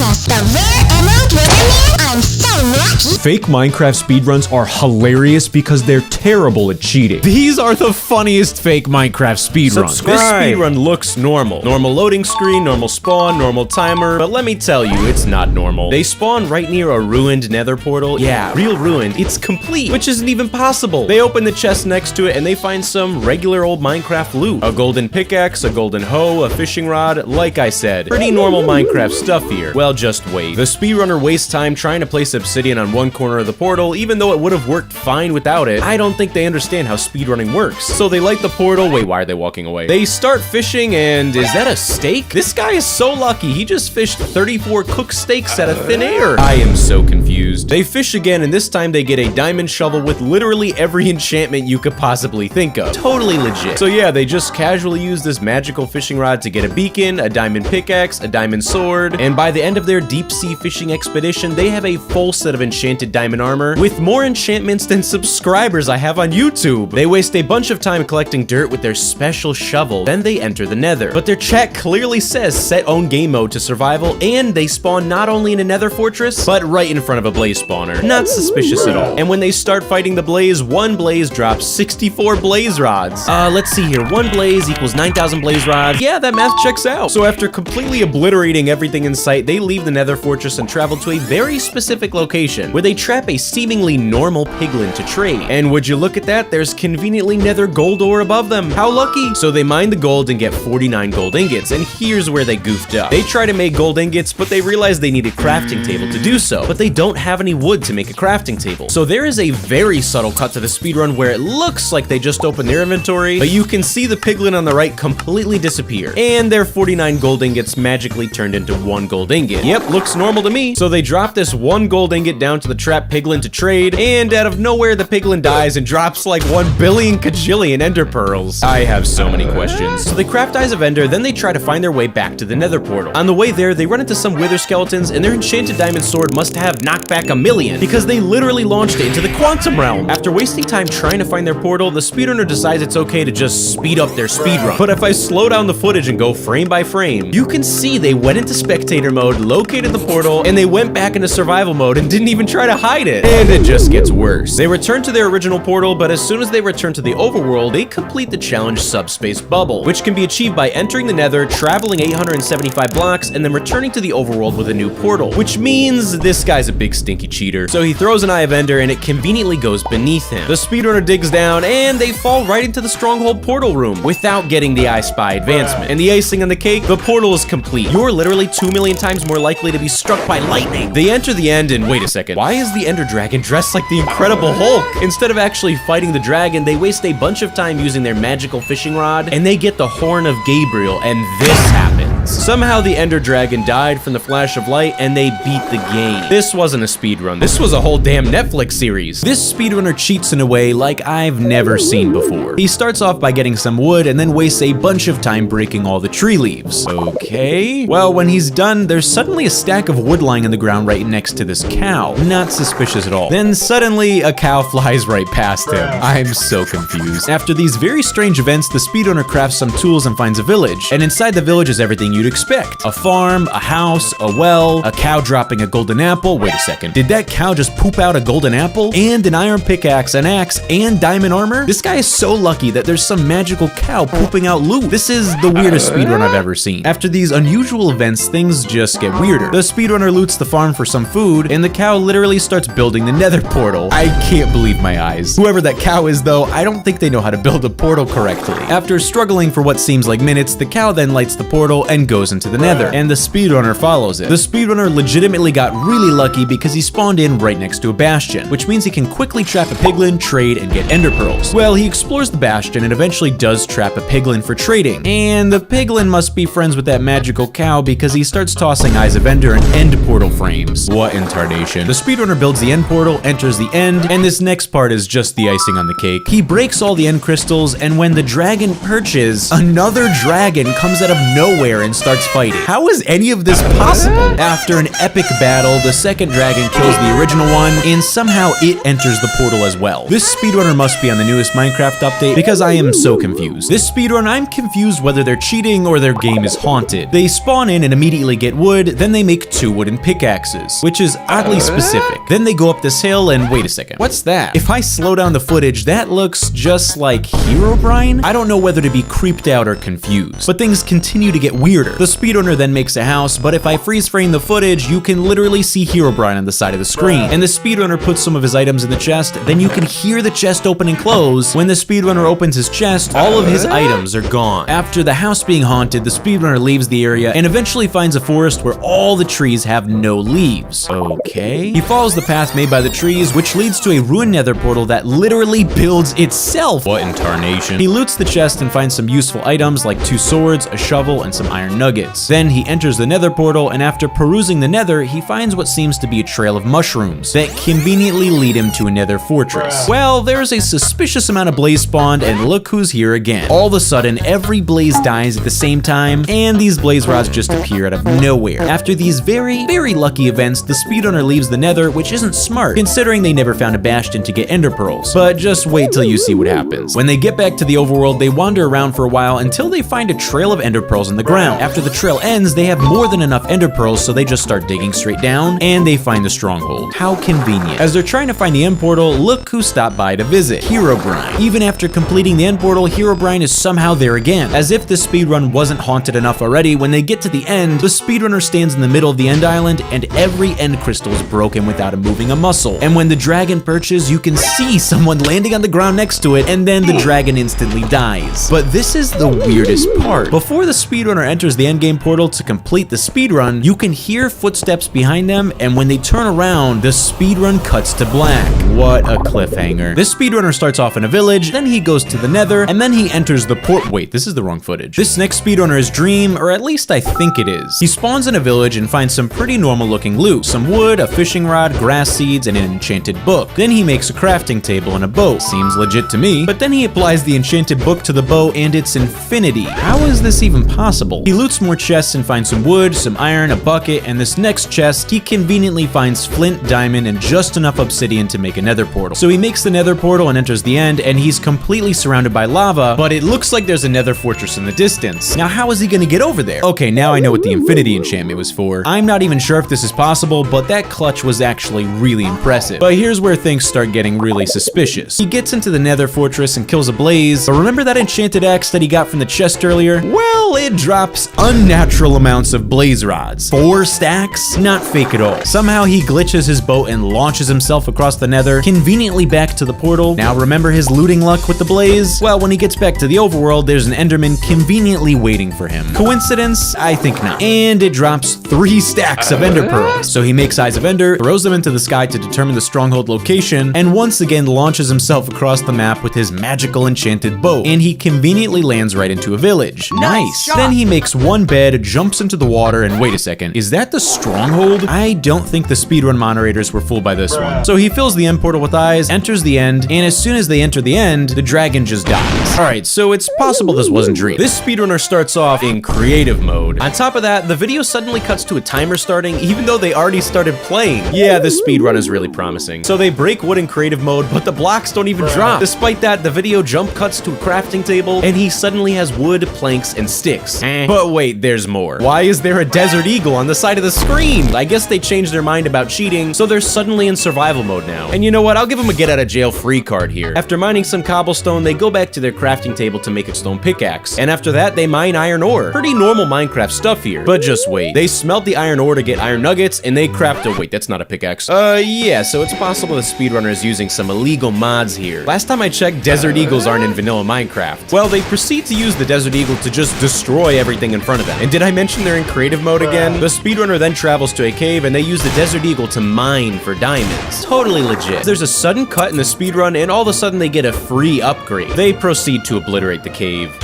goodness, the rare emerald riverman? I'm so lucky. Fake Minecraft speedruns are hilarious because they're terrible at cheating. These are the funniest fake Minecraft speedruns. Subscribe. This speedrun looks normal. Normal loading screen, normal spawn, normal timer, but let me tell you, it's not normal. They spawn right near a ruined nether portal. Yeah, real ruined. It's complete, which isn't even possible. They open the chest next to it and they find some regular old Minecraft loot. A golden pickaxe, a golden hoe, a fishing rod. Like I said, pretty normal Minecraft stuff here. Well, just wait. The speedrunner wastes time trying to place obsidian on one corner of the portal, even though it would have worked fine without it. I don't think they understand how speedrunning works. So they light the portal. Wait, why are they walking away? They start fishing, and is that a steak? This guy is so lucky. He just fished 34 cooked steaks out of thin air. I am so confused. They fish again, and this time they get a diamond shovel with literally every enchantment you could possibly think of. Totally legit. So yeah, they just casually use this magical fishing rod to get a beacon, a diamond pickaxe, a diamond sword, and by the end of their deep sea fishing expedition, they have a full set of enchanted diamond armor with more enchantments than subscribers I have on YouTube. They waste a bunch of time collecting dirt with their special shovel, then they enter the nether. But their chat clearly says set own game mode to survival, and they spawn not only in a nether fortress, but right in front of a blaze spawner. Not suspicious at all. And when they start fighting the blaze, one blaze drops 64 blaze rods. Let's see here. One blaze equals 9,000 blaze rods. Yeah, that math checks out. So after completely obliterating everything in sight, they leave the nether fortress and travel to a very specific location where they trap a seemingly normal piglin to trade. And would you look at that, there's conveniently nether gold ore above them. How lucky. So they mine the gold and get 49 gold ingots, and here's where they goofed up. They try to make gold ingots, but they realize they need a crafting table to do so, but they don't have any wood to make a crafting table. So there is a very subtle cut to the speedrun where it looks like they just opened their inventory, but you can see the piglin on the right completely disappear, and their 49 gold ingots magically turned into 1 gold ingot. Yep, looks normal to me. So they drop this 1 gold ingot down to the trapped piglin to trade, and out of nowhere the piglin dies and drops like 1 billion kajillion ender pearls. I have so many questions. So they craft Eyes of Ender, then they try to find their way back to the nether portal. On the way there, they run into some wither skeletons, and their enchanted diamond sword must have knocked back 1,000,000 because they literally launched it into the quantum realm. After wasting time trying to find their portal, the speedrunner decides it's okay to just speed up their speedrun. But if I slow down the footage and go frame by frame, you can see they went into spectator mode, located the portal, and they went back into survival mode and didn't even try to hide it. And it just gets worse. They return to their original portal, but as soon as they return to the overworld, they complete the challenge Subspace Bubble, which can be achieved by entering the nether, traveling 875 blocks, and then returning to the overworld with a new portal, which means this guy's a big stinky cheater. So he throws an Eye of Ender and it conveniently goes beneath him. The speedrunner digs down and they fall right into the stronghold portal room without getting the I Spy advancement. And the icing on the cake, the portal is complete. You're literally 2 million times more likely to be struck by lightning. They enter the end and wait a second, why is the Ender Dragon dressed like the Incredible Hulk? Instead of actually fighting the dragon, they waste a bunch of time using their magical fishing rod and they get the Horn of Gabriel, and this happens. Somehow the Ender Dragon died from the flash of light and they beat the game. This wasn't a speedrun. This was a whole damn Netflix series. This speedrunner cheats in a way like I've never seen before. He starts off by getting some wood and then wastes a bunch of time breaking all the tree leaves. Okay. Well, when he's done, there's suddenly a stack of wood lying on the ground right next to this cow. Not suspicious at all. Then suddenly a cow flies right past him. I'm so confused. After these very strange events, the speedrunner crafts some tools and finds a village. And inside the village is everything you'd expect. A farm, a house, a well, a cow dropping a golden apple. Wait a second. Did that cow just poop out a golden apple? And an iron pickaxe, an axe, and diamond armor? This guy is so lucky that there's some magical cow pooping out loot. This is the weirdest speedrun I've ever seen. After these unusual events, things just get weirder. The speedrunner loots the farm for some food, and the cow literally starts building the nether portal. I can't believe my eyes. Whoever that cow is though, I don't think they know how to build a portal correctly. After struggling for what seems like minutes, the cow then lights the portal and goes into the nether, and the speedrunner follows it. The speedrunner legitimately got really lucky because he spawned in right next to a bastion, which means he can quickly trap a piglin, trade, and get ender pearls. Well, he explores the bastion and eventually does trap a piglin for trading, and the piglin must be friends with that magical cow because he starts tossing Eyes of Ender and end portal frames. What in tarnation? The speedrunner builds the end portal, enters the end, and this next part is just the icing on the cake. He breaks all the end crystals, and when the dragon perches, another dragon comes out of nowhere and and starts fighting. How is any of this possible? After an epic battle, the second dragon kills the original one, and somehow it enters the portal as well. This speedrunner must be on the newest Minecraft update because I am so confused. This speedrun, I'm confused whether they're cheating or their game is haunted. They spawn in and immediately get wood, then they make 2 wooden pickaxes, which is oddly specific. Then they go up this hill and wait a second. What's that? If I slow down the footage, that looks just like Herobrine? I don't know whether to be creeped out or confused, but things continue to get weirder. The speedrunner then makes a house, but if I freeze frame the footage, you can literally see Herobrine on the side of the screen. And the speedrunner puts some of his items in the chest, then you can hear the chest open and close. When the speedrunner opens his chest, all of his items are gone. After the house being haunted, the speedrunner leaves the area and eventually finds a forest where all the trees have no leaves. Okay. He follows the path made by the trees, which leads to a ruined nether portal that literally builds itself. What in tarnation? He loots the chest and finds some useful items like 2 swords, a shovel, and some iron nuggets. Then he enters the nether portal, and after perusing the nether, he finds what seems to be a trail of mushrooms that conveniently lead him to a nether fortress. Well, there's a suspicious amount of blaze spawned, and look who's here again. All of a sudden, every blaze dies at the same time, and these blaze rods just appear out of nowhere. After these very, very lucky events, the speedrunner leaves the nether, which isn't smart, considering they never found a bastion to get ender pearls. But just wait till you see what happens. When they get back to the overworld, they wander around for a while until they find a trail of ender pearls in the ground. After the trail ends, they have more than enough ender pearls, so they just start digging straight down, and they find the stronghold. How convenient. As they're trying to find the end portal, look who stopped by to visit. Herobrine. Even after completing the end portal, Herobrine is somehow there again. As if the speedrun wasn't haunted enough already, when they get to the end, the speedrunner stands in the middle of the end island, and every end crystal is broken without him moving a muscle. And when the dragon perches, you can see someone landing on the ground next to it, and then the dragon instantly dies. But this is the weirdest part. Before the speedrunner enters the endgame portal to complete the speedrun, you can hear footsteps behind them, and when they turn around, the speedrun cuts to black. What a cliffhanger. This speedrunner starts off in a village, then he goes to the nether, and then he enters the port. Wait, this is the wrong footage. This next speedrunner is Dream, or at least I think it is. He spawns in a village and finds some pretty normal looking loot. Some wood, a fishing rod, grass seeds, and an enchanted book. Then he makes a crafting table and a bow. Seems legit to me. But then he applies the enchanted book to the bow and it's infinity. How is this even possible? He loots more chests and finds some wood, some iron, a bucket, and this next chest, he conveniently finds flint, diamond, and just enough obsidian to make a nether portal. So he makes the nether portal and enters the end, and he's completely surrounded by lava, but it looks like there's a nether fortress in the distance. Now, how is he gonna get over there? Okay, now I know what the infinity enchantment was for. I'm not even sure if this is possible, but that clutch was actually really impressive. But here's where things start getting really suspicious. He gets into the nether fortress and kills a blaze, but remember that enchanted axe that he got from the chest earlier? Well, it drops unnatural amounts of blaze rods. 4 stacks? Not fake at all. Somehow he glitches his boat and launches himself across the nether, conveniently back to the portal. Now remember his looting luck with the blaze? Well, when he gets back to the overworld, there's an enderman conveniently waiting for him. Coincidence? I think not. And it drops 3 stacks of ender pearls. So he makes Eyes of Ender, throws them into the sky to determine the stronghold location, and once again launches himself across the map with his magical enchanted bow. And he conveniently lands right into a village. Nice. Then he makes 1 bed, jumps into the water, and wait a second, is that the stronghold? I don't think the speedrun moderators were fooled by this one. So he fills the end portal with eyes, enters the end, and as soon as they enter the end, the dragon just dies. Alright, so it's possible this wasn't Dream. This speedrunner starts off in creative mode. On top of that, the video suddenly cuts to a timer starting, even though they already started playing. Yeah, this speedrun is really promising. So they break wood in creative mode, but the blocks don't even drop. Despite that, the video jump cuts to a crafting table, and he suddenly has wood, planks, and sticks. But wait, there's more. Why is there a desert eagle on the side of the screen? I guess they changed their mind about cheating, so they're suddenly in survival mode now. And you know what? I'll give them a get out of jail free card here. After mining some cobblestone, they go back to their crafting table to make a stone pickaxe. And after that, they mine iron ore. Pretty normal Minecraft stuff here. But just wait. They smelt the iron ore to get iron nuggets, and they craft a— wait, that's not a pickaxe. Yeah, so it's possible the speedrunner is using some illegal mods here. Last time I checked, desert eagles aren't in vanilla Minecraft. Well, they proceed to use the desert eagle to just destroy everything in front of them. And did I mention they're in creative mode again? The speedrunner then travels to a cave, and they use the desert eagle to mine for diamonds. Totally legit. There's a sudden cut in the speedrun, and all of a sudden they get a free upgrade. They proceed to obliterate the cave.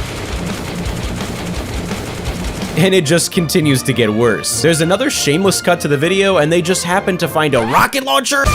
And it just continues to get worse. There's another shameless cut to the video, and they just happen to find a rocket launcher.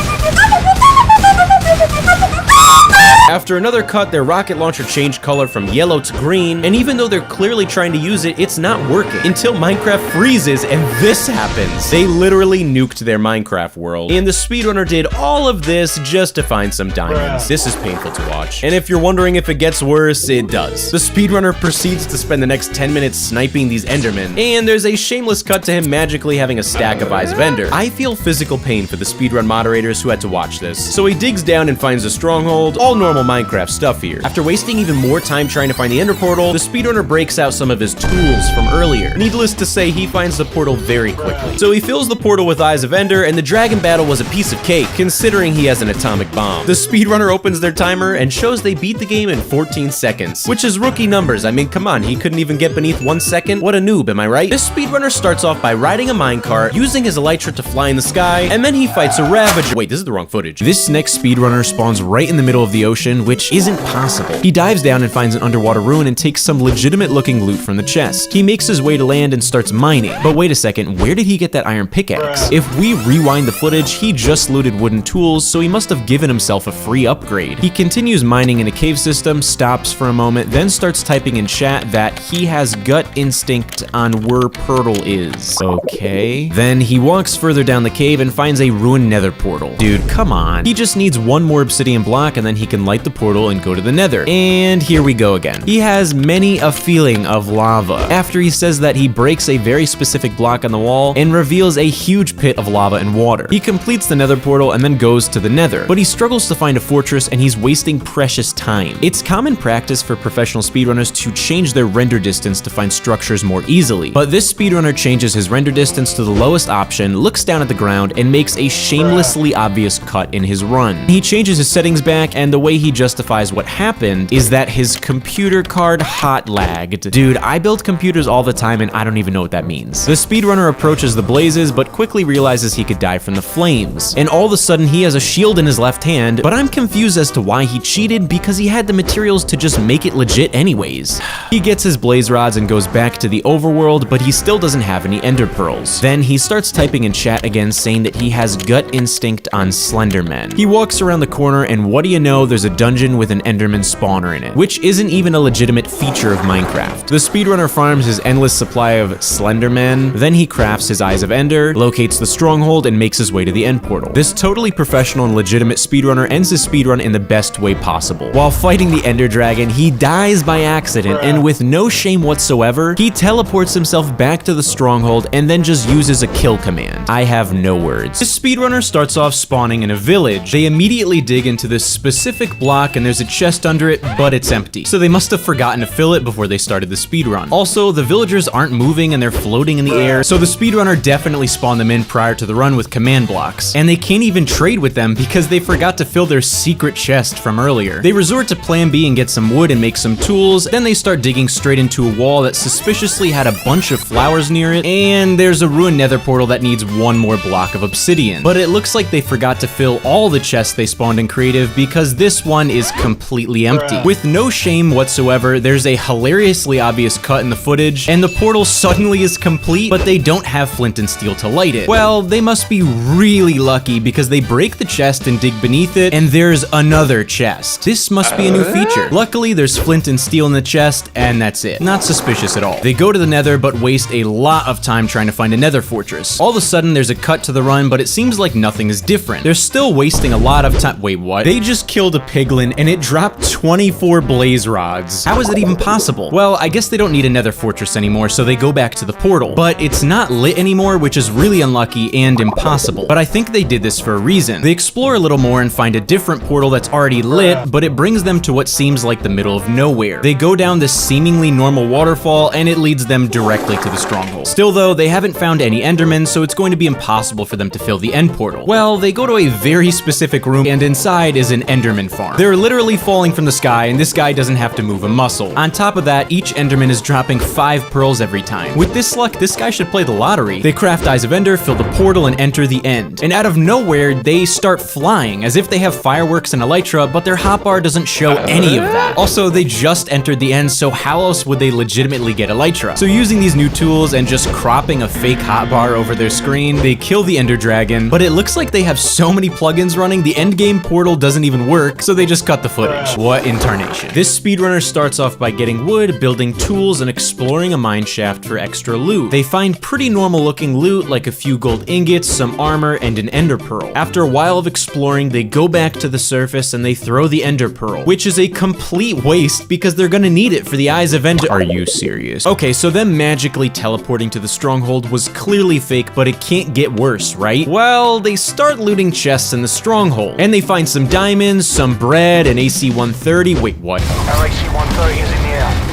After another cut, their rocket launcher changed color from yellow to green, and even though they're clearly trying to use it, it's not working. Until Minecraft freezes and this happens. They literally nuked their Minecraft world, and the speedrunner did all of this just to find some diamonds. This is painful to watch. And if you're wondering if it gets worse, it does. The speedrunner proceeds to spend the next 10 minutes sniping these Endermen, and there's a shameless cut to him magically having a stack of Eyes of Ender. I feel physical pain for the speedrun moderators who had to watch this. So he digs down and finds a stronghold, all normal Minecraft stuff here. After wasting even more time trying to find the Ender portal, the speedrunner breaks out some of his tools from earlier. Needless to say, he finds the portal very quickly. So he fills the portal with Eyes of Ender, and the dragon battle was a piece of cake, considering he has an atomic bomb. The speedrunner opens their timer and shows they beat the game in 14 seconds, which is rookie numbers. I mean, come on, he couldn't even get beneath 1 second? What a noob, am I right? This speedrunner starts off by riding a minecart, using his elytra to fly in the sky, and then he fights a ravager. Wait, this is the wrong footage. This next speedrunner spawns right in the middle of the ocean, which isn't possible. He dives down and finds an underwater ruin and takes some legitimate looking loot from the chest. He makes his way to land and starts mining. But wait a second, where did he get that iron pickaxe? If we rewind the footage, he just looted wooden tools, so he must have given himself a free upgrade. He continues mining in a cave system, stops for a moment, then starts typing in chat that he has gut instinct on where Purtle is. Okay. Then he walks further down the cave and finds a ruined nether portal. Dude, come on. He just needs one more obsidian block and then he can light the portal and go to the nether. And here we go again. He has many a feeling of lava. After he says that, he breaks a very specific block on the wall and reveals a huge pit of lava and water. He completes the nether portal and then goes to the nether, but he struggles to find a fortress and he's wasting precious time. It's common practice for professional speedrunners to change their render distance to find structures more easily, but this speedrunner changes his render distance to the lowest option, looks down at the ground, and makes a shamelessly obvious cut in his run. He changes his settings back, and the way he justifies what happened is that his computer card hot lagged. Dude, I build computers all the time and I don't even know what that means. The speedrunner approaches the blazes, but quickly realizes he could die from the flames, and all of a sudden he has a shield in his left hand, but I'm confused as to why he cheated because he had the materials to just make it legit anyways. He gets his blaze rods and goes back to the overworld, but he still doesn't have any ender pearls. Then he starts typing in chat again saying that he has gut instinct on Slendermen. He walks around the corner and what do you know, there's a dungeon with an enderman spawner in it, which isn't even a legitimate feature of Minecraft. The speedrunner farms his endless supply of Slendermen, then he crafts his Eyes of Ender, locates the stronghold, and makes his way to the end portal. This totally professional and legitimate speedrunner ends his speedrun in the best way possible. While fighting the Ender Dragon, he dies by accident, and with no shame whatsoever, he teleports himself back to the stronghold and then just uses a kill command. I have no words. The speedrunner starts off spawning in a village. They immediately dig into this specific block and there's a chest under it, but it's empty. So they must have forgotten to fill it before they started the speedrun. Also, the villagers aren't moving and they're floating in the air, so the speedrunner definitely spawned them in prior to the run with command blocks. And they can't even trade with them because they forgot to fill their secret chest from earlier. They resort to plan B and get some wood and make some tools, then they start digging straight into a wall that suspiciously had a bunch of flowers near it, and there's a ruined nether portal that needs one more block of obsidian. But it looks like they forgot to fill all the chests they spawned in creative because this one is completely empty. With no shame whatsoever, there's a hilariously obvious cut in the footage, and the portal suddenly is complete, but they don't have flint and steel to light it. Well, they must be really lucky because they break the chest and dig beneath it, and there's another chest. This must be a new feature. Luckily, there's flint and steel in the chest, and that's it. Not suspicious at all. They go to the nether, but waste a lot of time trying to find a nether fortress. All of a sudden, there's a cut to the run, but it seems like nothing is different. They're still wasting a lot of time. Wait, what? They just killed a piglin, and it dropped 24 blaze rods. How is that even possible? Well, I guess they don't need a nether fortress anymore, so they go back to the portal. But it's not lit anymore, which is really unlucky and impossible. But I think they did this for a reason. They explore a little more and find a different portal that's already lit, but it brings them to what seems like the middle of nowhere. They go down this seemingly normal waterfall, and it leads them directly to the stronghold. Still though, they haven't found any endermen, so it's going to be impossible for them to fill the end portal. Well, they go to a very specific room, and inside is an enderman farm. They're literally falling from the sky, and this guy doesn't have to move a muscle. On top of that, each enderman is dropping 5 pearls every time. With this luck, this guy should play the lottery. They craft Eyes of Ender, fill the portal, and enter the end. And out of nowhere, they start flying, as if they have fireworks and elytra, but their hotbar doesn't show any of that. Also, they just entered the end, so how else would they legitimately get elytra? So using these new tools and just cropping a fake hotbar over their screen, they kill the Ender Dragon, but it looks like they have so many plugins running, the endgame portal doesn't even work, work, so they just cut the footage. What in tarnation? This speedrunner starts off by getting wood, building tools, and exploring a mine shaft for extra loot. They find pretty normal looking loot like a few gold ingots, some armor, and an ender pearl. After a while of exploring, they go back to the surface and they throw the ender pearl, which is a complete waste because they're gonna need it for the eyes of Ender. Are you serious? Okay, so them magically teleporting to the stronghold was clearly fake, but it can't get worse, right? Well, they start looting chests in the stronghold, and they find some diamonds, some bread, an AC-130. Wait, what? Our AC-130 is in the air.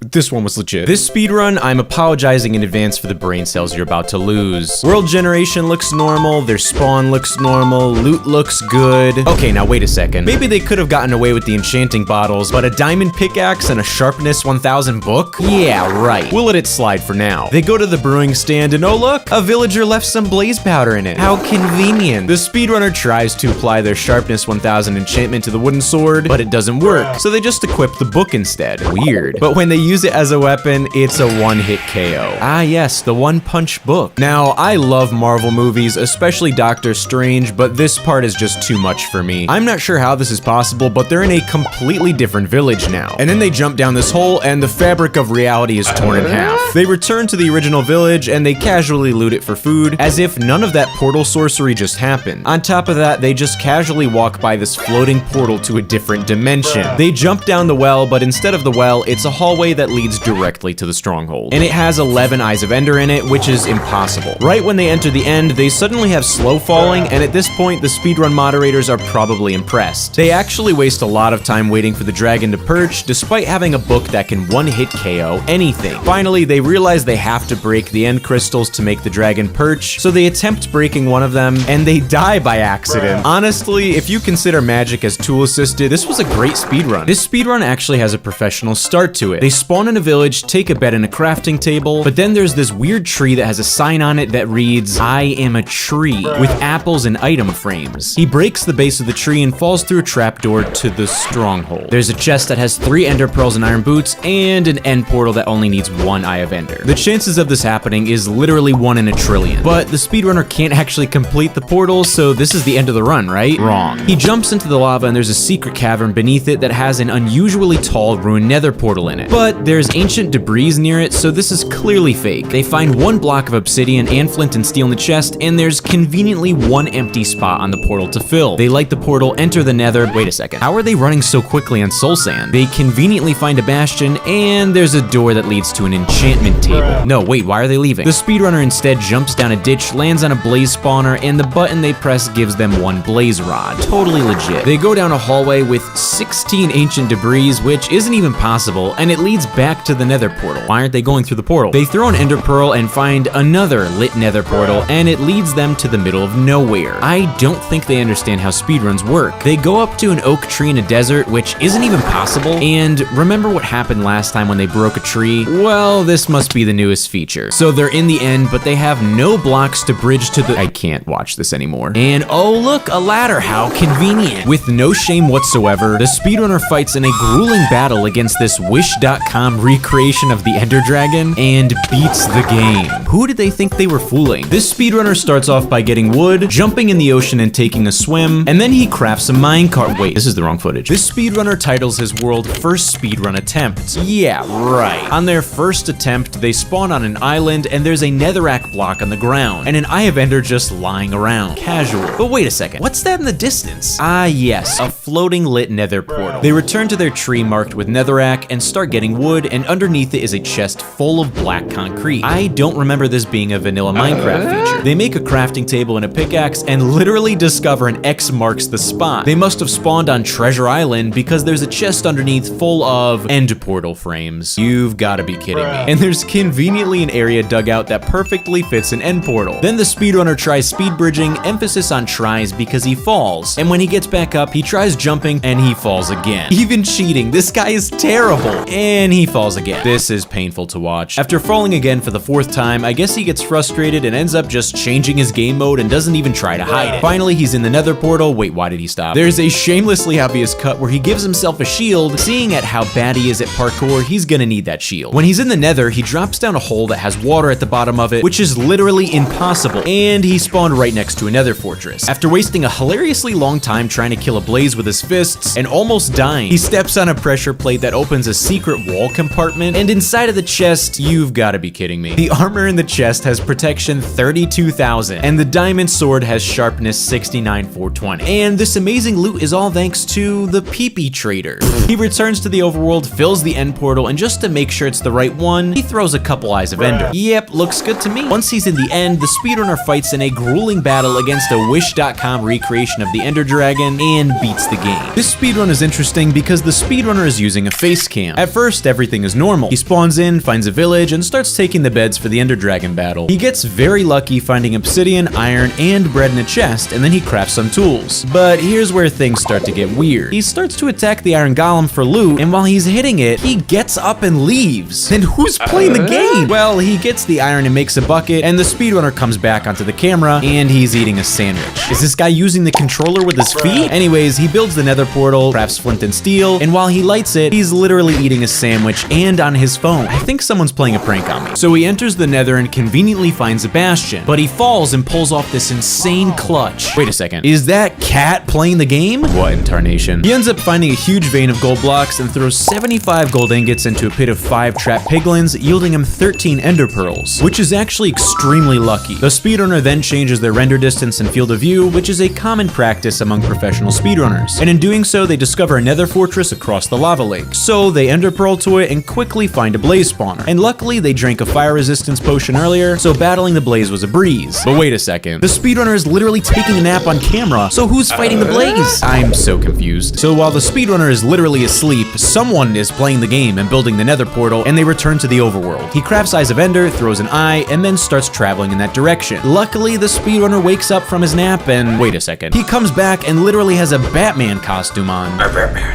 This one was legit. This speedrun, I'm apologizing in advance for the brain cells you're about to lose. World generation looks normal, their spawn looks normal, loot looks good. Okay, now wait a second. Maybe they could have gotten away with the enchanting bottles, but a diamond pickaxe and a sharpness 1000 book? Yeah, right. We'll let it slide for now. They go to the brewing stand and oh look, a villager left some blaze powder in it. How convenient. The speedrunner tries to apply their sharpness 1000 enchantment to the wooden sword, but it doesn't work, so they just equip the book instead. Weird. But when they use it as a weapon, it's a one-hit KO. Ah yes, the one-punch book. Now, I love Marvel movies, especially Doctor Strange, but this part is just too much for me. I'm not sure how this is possible, but they're in a completely different village now. And then they jump down this hole, and the fabric of reality is torn in half. They return to the original village, and they casually loot it for food, as if none of that portal sorcery just happened. On top of that, they just casually walk by this floating portal to a different dimension. They jump down the well, but instead of the well, it's a hallway that leads directly to the stronghold. And it has 11 Eyes of Ender in it, which is impossible. Right when they enter the end, they suddenly have slow falling, and at this point, the speedrun moderators are probably impressed. They actually waste a lot of time waiting for the dragon to perch, despite having a book that can one-hit KO anything. Finally, they realize they have to break the end crystals to make the dragon perch, so they attempt breaking one of them, and they die by accident. Honestly, if you consider magic as tool-assisted, this was a great speedrun. This speedrun actually has a professional start to it. They spawn in a village, take a bed in a crafting table, but then there's this weird tree that has a sign on it that reads, "I am a tree," with apples and item frames. He breaks the base of the tree and falls through a trapdoor to the stronghold. There's a chest that has 3 ender pearls and iron boots, and an end portal that only needs 1 Eye of Ender. The chances of this happening is literally 1 in a trillion, but the speedrunner can't actually complete the portal, so this is the end of the run, right? Wrong. He jumps into the lava and there's a secret cavern beneath it that has an unusually tall ruined nether portal in it. But there's ancient debris near it, so this is clearly fake. They find 1 block of obsidian and flint and steel in the chest, and there's conveniently 1 empty spot on the portal to fill. They light the portal, enter the nether. Wait a second. How are they running so quickly on soul sand? They conveniently find a bastion, and there's a door that leads to an enchantment table. No, wait, why are they leaving? The speedrunner instead jumps down a ditch, lands on a blaze spawner, and the button they press gives them 1 blaze rod. Totally legit. They go down a hallway with 16 ancient debris, which isn't even possible, and it leads back to the nether portal. Why aren't they going through the portal? They throw an ender pearl and find another lit nether portal, and it leads them to the middle of nowhere. I don't think they understand how speedruns work. They go up to an oak tree in a desert, which isn't even possible, and remember what happened last time when they broke a tree? Well, this must be the newest feature. So they're in the end, but they have no blocks to bridge to the— I can't watch this anymore. And oh look, a ladder, how convenient. With no shame whatsoever, the speedrunner fights in a grueling battle against this Wish.com recreation of the Ender Dragon and beats the game. Who did they think they were fooling? This speedrunner starts off by getting wood, jumping in the ocean and taking a swim, and then he crafts a minecart. Wait, this is the wrong footage. This speedrunner titles his world First Speedrun Attempt. Yeah, right. On their first attempt, they spawn on an island and there's a netherrack block on the ground, and an Eye of Ender just lying around. Casual. But wait a second, what's that in the distance? Ah yes, a floating lit nether portal. They return to their tree marked with netherrack and start getting wood, and underneath it is a chest full of black concrete. I don't remember this being a vanilla Minecraft feature. They make a crafting table and a pickaxe and literally discover an X marks the spot. They must have spawned on Treasure Island because there's a chest underneath full of end portal frames. You've gotta be kidding me. And there's conveniently an area dug out that perfectly fits an end portal. Then the speedrunner tries speed bridging, emphasis on tries because he falls. And when he gets back up, he tries jumping and he falls again. Even cheating, this guy is terrible. and he falls again. This is painful to watch. After falling again for the 4th time, I guess he gets frustrated and ends up just changing his game mode and doesn't even try to hide it. Finally, he's in the nether portal. Wait, why did he stop? There's a shamelessly obvious cut where he gives himself a shield. Seeing at how bad he is at parkour, he's gonna need that shield. When he's in the nether, he drops down a hole that has water at the bottom of it, which is literally impossible, and he spawned right next to a nether fortress. After wasting a hilariously long time trying to kill a blaze with his fists and almost dying, he steps on a pressure plate that opens a secret wall compartment, and inside of the chest, you've gotta be kidding me. The armor in the chest has protection 32,000, and the diamond sword has sharpness 69,420. And this amazing loot is all thanks to the pee-pee trader. He returns to the overworld, fills the end portal, and just to make sure it's the right one, he throws a couple eyes of ender. Yep, looks good to me. Once he's in the end, the speedrunner fights in a grueling battle against a Wish.com recreation of the Ender Dragon and beats the game. This speedrun is interesting because the speedrunner is using a face cam. At first, everything is normal. He spawns in, finds a village, and starts taking the beds for the Ender Dragon battle. He gets very lucky finding obsidian, iron, and bread in a chest, and then he crafts some tools. But here's where things start to get weird. He starts to attack the iron golem for loot, and while he's hitting it, he gets up and leaves. And who's playing the game? Well, he gets the iron and makes a bucket, and the speedrunner comes back onto the camera, and he's eating a sandwich. Is this guy using the controller with his feet? Anyways, he builds the nether portal, crafts flint and steel, and while he lights it, he's literally eating a sandwich and on his phone. I think someone's playing a prank on me. So he enters the nether and conveniently finds a bastion, but he falls and pulls off this insane clutch. Wait a second, is that cat playing the game? What in tarnation? He ends up finding a huge vein of gold blocks and throws 75 gold ingots into a pit of 5 trapped piglins, yielding him 13 ender pearls, which is actually extremely lucky. The speedrunner then changes their render distance and field of view, which is a common practice among professional speedrunners, and in doing so, they discover a nether fortress across the lava lake. So they ender pearl to it and quickly find a blaze spawner, and luckily they drank a fire resistance potion earlier, so battling the blaze was a breeze. But wait a second, the speedrunner is literally taking a nap on camera, so who's fighting the blaze? I'm so confused. So while the speedrunner is literally asleep, someone is playing the game and building the nether portal, and they return to the overworld. He crafts eyes of ender, throws an eye, and then starts traveling in that direction. Luckily, the speedrunner wakes up from his nap and wait a second, he comes back and literally has a Batman costume on.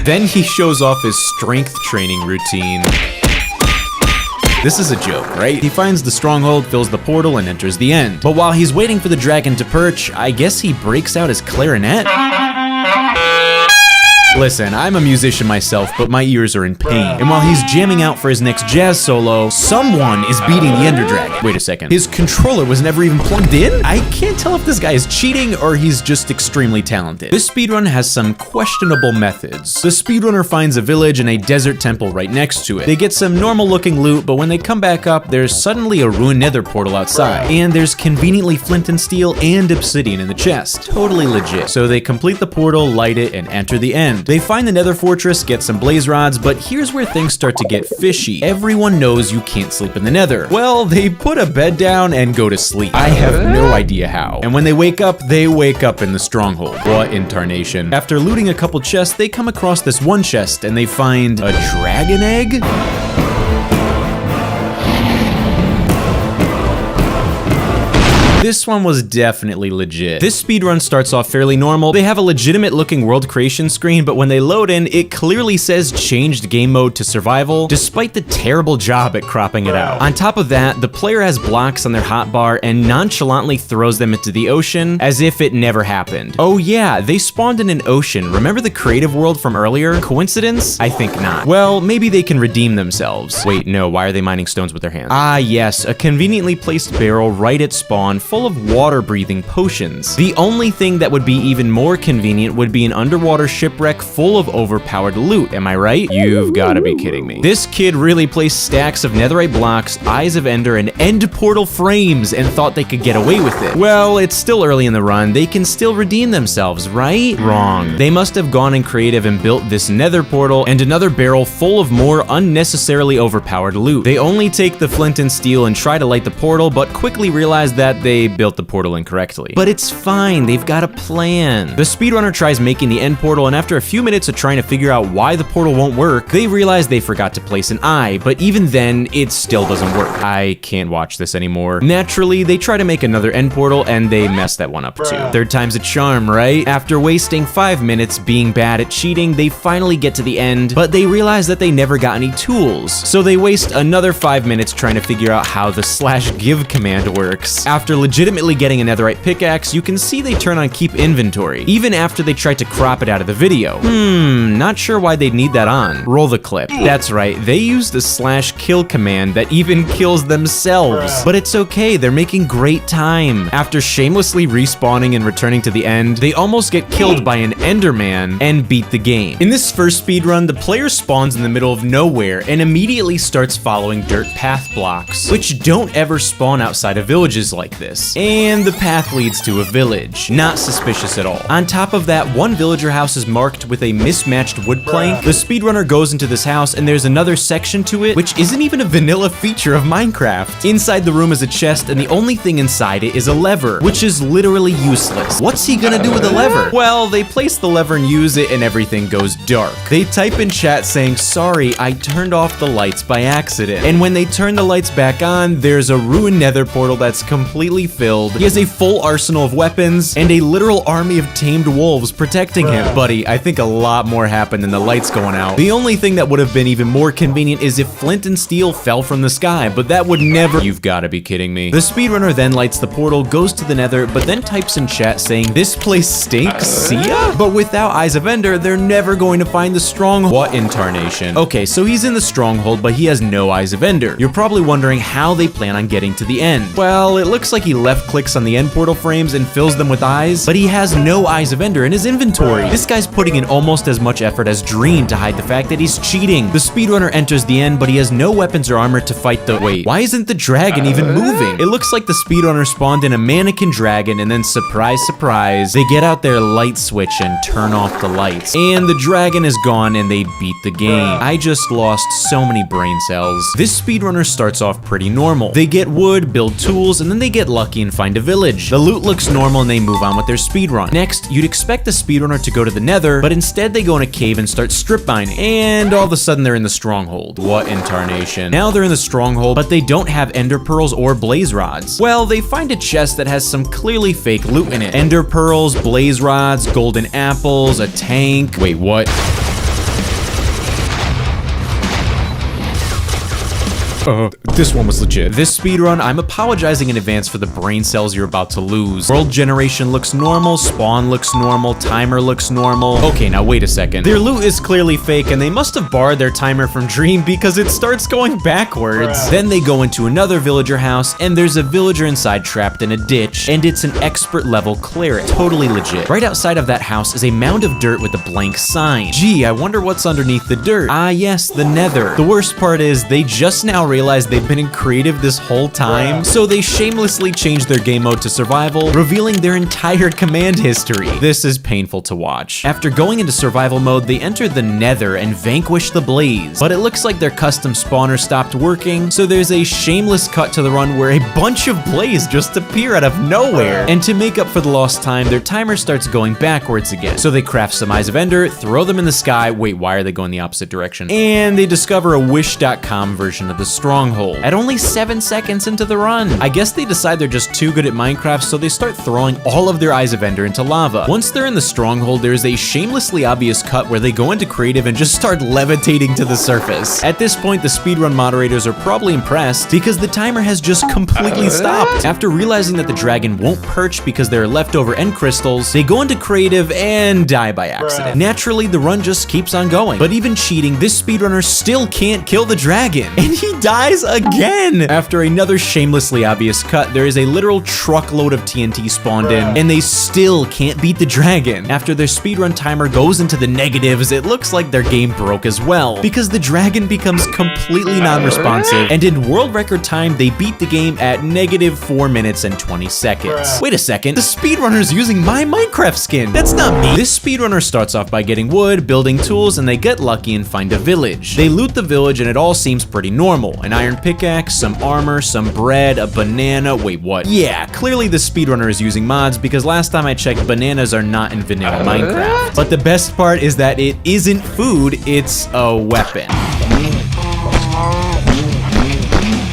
Then he shows off his strength training routine. This is a joke, right? He finds the stronghold, fills the portal, and enters the end. But while he's waiting for the dragon to perch, I guess he breaks out his clarinet. Listen, I'm a musician myself, but my ears are in pain. And while he's jamming out for his next jazz solo, someone is beating the Ender Dragon. Wait a second, his controller was never even plugged in? I can't tell if this guy is cheating or he's just extremely talented. This speedrun has some questionable methods. The speedrunner finds a village and a desert temple right next to it. They get some normal looking loot, but when they come back up, there's suddenly a ruined nether portal outside. And there's conveniently flint and steel and obsidian in the chest. Totally legit. So they complete the portal, light it, and enter the end. They find the nether fortress, get some blaze rods, but here's where things start to get fishy. Everyone knows you can't sleep in the nether. Well, they put a bed down and go to sleep. I have no idea how. And when they wake up in the stronghold. What in tarnation? After looting a couple chests, they come across this one chest and they find a dragon egg? This one was definitely legit. This speedrun starts off fairly normal. They have a legitimate looking world creation screen, but when they load in, it clearly says changed game mode to survival, despite the terrible job at cropping it out. On top of that, the player has blocks on their hotbar and nonchalantly throws them into the ocean as if it never happened. Oh yeah, they spawned in an ocean. Remember the creative world from earlier? Coincidence? I think not. Well, maybe they can redeem themselves. Wait, no, why are they mining stones with their hands? Ah yes, a conveniently placed barrel right at spawn full of water-breathing potions. The only thing that would be even more convenient would be an underwater shipwreck full of overpowered loot, am I right? You've gotta be kidding me. This kid really placed stacks of netherite blocks, eyes of ender, and end portal frames and thought they could get away with it. Well, it's still early in the run. They can still redeem themselves, right? Wrong. They must have gone in creative and built this nether portal and another barrel full of more unnecessarily overpowered loot. They only take the flint and steel and try to light the portal, but quickly realize that they've they built the portal incorrectly. But it's fine, they've got a plan. The speedrunner tries making the end portal, and after a few minutes of trying to figure out why the portal won't work, they realize they forgot to place an eye, but even then, it still doesn't work. I can't watch this anymore. Naturally, they try to make another end portal, and they mess that one up too. Third time's a charm, right? After wasting 5 minutes being bad at cheating, they finally get to the end, but they realize that they never got any tools. So they waste another 5 minutes trying to figure out how the /give command works. After legitimately getting a netherite pickaxe, you can see they turn on keep inventory, even after they tried to crop it out of the video. Not sure why they'd need that on. Roll the clip. That's right, they used the /kill command that even kills themselves. But it's okay, they're making great time. After shamelessly respawning and returning to the end, they almost get killed by an enderman and beat the game. In this first speedrun, the player spawns in the middle of nowhere and immediately starts following dirt path blocks, which don't ever spawn outside of villages like this. And the path leads to a village. Not suspicious at all. On top of that, one villager house is marked with a mismatched wood plank. The speedrunner goes into this house and there's another section to it, which isn't even a vanilla feature of Minecraft. Inside the room is a chest and the only thing inside it is a lever, which is literally useless. What's he gonna do with the lever? Well, they place the lever and use it and everything goes dark. They type in chat saying, "Sorry, I turned off the lights by accident." And when they turn the lights back on, there's a ruined nether portal that's completely filled. He has a full arsenal of weapons and a literal army of tamed wolves protecting him. Buddy, I think a lot more happened than the lights going out. The only thing that would have been even more convenient is if flint and steel fell from the sky, but that would never— You've gotta be kidding me. The speedrunner then lights the portal, goes to the nether, but then types in chat saying, "This place stinks, see ya?" But without Eyes of Ender, they're never going to find the stronghold. What in tarnation? Okay, so he's in the stronghold, but he has no Eyes of Ender. You're probably wondering how they plan on getting to the end. Well, it looks like he left clicks on the end portal frames and fills them with eyes, but he has no Eyes of Ender in his inventory. This guy's putting in almost as much effort as Dream to hide the fact that he's cheating. The speedrunner enters the end, but he has no weapons or armor to fight the— Wait, why isn't the dragon even moving? It looks like the speedrunner spawned in a mannequin dragon and then surprise, surprise, they get out their light switch and turn off the lights. And the dragon is gone and they beat the game. I just lost so many brain cells. This speedrunner starts off pretty normal. They get wood, build tools, and then they get lucky and find a village. The loot looks normal and they move on with their speedrun. Next, you'd expect the speedrunner to go to the nether, but instead they go in a cave and start strip mining. And all of a sudden they're in the stronghold. What in tarnation? Now they're in the stronghold, but they don't have ender pearls or blaze rods. Well, they find a chest that has some clearly fake loot in it. Ender pearls, blaze rods, golden apples, a tank. Wait, what? This one was legit. This speedrun, I'm apologizing in advance for the brain cells you're about to lose. World generation looks normal, spawn looks normal, timer looks normal. Okay, now wait a second. Their loot is clearly fake and they must have borrowed their timer from Dream because it starts going backwards. Then they go into another villager house and there's a villager inside trapped in a ditch and it's an expert level cleric. Totally legit. Right outside of that house is a mound of dirt with a blank sign. Gee, I wonder what's underneath the dirt. Ah yes, the nether. The worst part is they just now realize they've been in creative this whole time, so they shamelessly changed their game mode to survival, revealing their entire command history. This is painful to watch. After going into survival mode, they enter the nether and vanquish the blaze, but it looks like their custom spawner stopped working, so there's a shameless cut to the run where a bunch of blaze just appear out of nowhere. And to make up for the lost time, their timer starts going backwards again. So they craft some Eyes of Ender, throw them in the sky. Wait, why are they going the opposite direction? And they discover a wish.com version of the stronghold at only 7 seconds into the run. I guess they decide they're just too good at Minecraft, so they start throwing all of their Eyes of Ender into lava. Once they're in the stronghold, there's a shamelessly obvious cut where they go into creative and just start levitating to the surface. At this point, the speedrun moderators are probably impressed because the timer has just completely stopped. After realizing that the dragon won't perch because there are leftover end crystals, they go into creative and die by accident. Naturally, the run just keeps on going, but even cheating, this speedrunner still can't kill the dragon, and he dies again. After another shamelessly obvious cut, there is a literal truckload of TNT spawned in, and they still can't beat the dragon. After their speedrun timer goes into the negatives, it looks like their game broke as well, because the dragon becomes completely non-responsive, and in world record time, they beat the game at -4 minutes and 20 seconds. Wait a second, the speedrunner's using my Minecraft skin. That's not me. This speedrunner starts off by getting wood, building tools, and they get lucky and find a village. They loot the village, and it all seems pretty normal, An iron pickaxe, some armor, some bread, a banana. Wait, what? Yeah, clearly the speedrunner is using mods because last time I checked, bananas are not in vanilla Minecraft. But the best part is that it isn't food, it's a weapon.